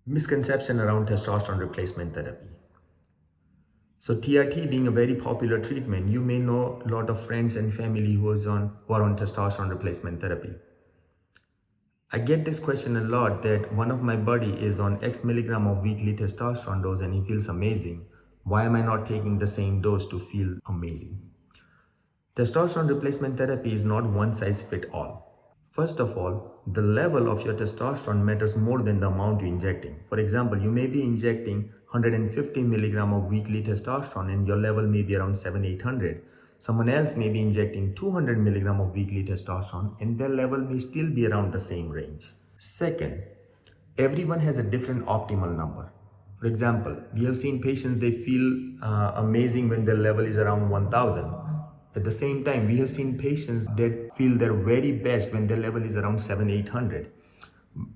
Misconception around testosterone replacement therapy. So TRT being a very popular treatment, you may know a lot of friends and family who are on testosterone replacement therapy. I get this question a lot that one of my buddy is on X milligram of weekly testosterone dose and he feels amazing. Why am I not taking the same dose to feel amazing? Testosterone replacement therapy is not one size fit all. First of all, the level of your testosterone matters more than the amount you're injecting. For example, you may be injecting 150 milligram of weekly testosterone and your level may be around 700-800. Someone else may be injecting 200 milligram of weekly testosterone and their level may still be around the same range. Second, everyone has a different optimal number. For example, we have seen patients, they feel amazing when their level is around 1000. At the same time, we have seen patients that feel their very best when their level is around 700-800.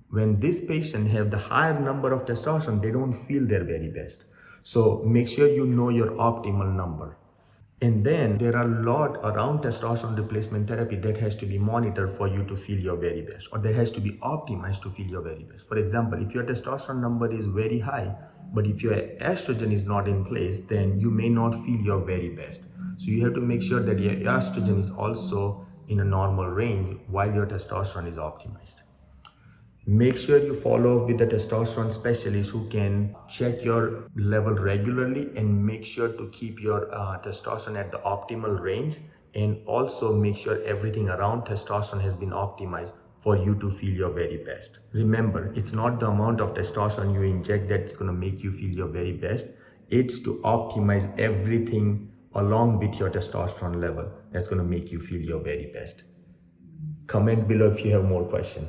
When this patient have the higher number of testosterone, they don't feel their very best. So make sure you know your optimal number. And then there are a lot around testosterone replacement therapy that has to be monitored for you to feel your very best, or that has to be optimized to feel your very best. For example, if your testosterone number is very high, but if your estrogen is not in place, then you may not feel your very best. So you have to make sure that your estrogen is also in a normal range while your testosterone is optimized. Make sure you follow up with the testosterone specialist who can check your level regularly and make sure to keep your testosterone at the optimal range, and also make sure everything around testosterone has been optimized for you to feel your very best. Remember, it's not the amount of testosterone you inject that's going to make you feel your very best. It's to optimize everything along with your testosterone level that's going to make you feel your very best. Comment below if you have more questions.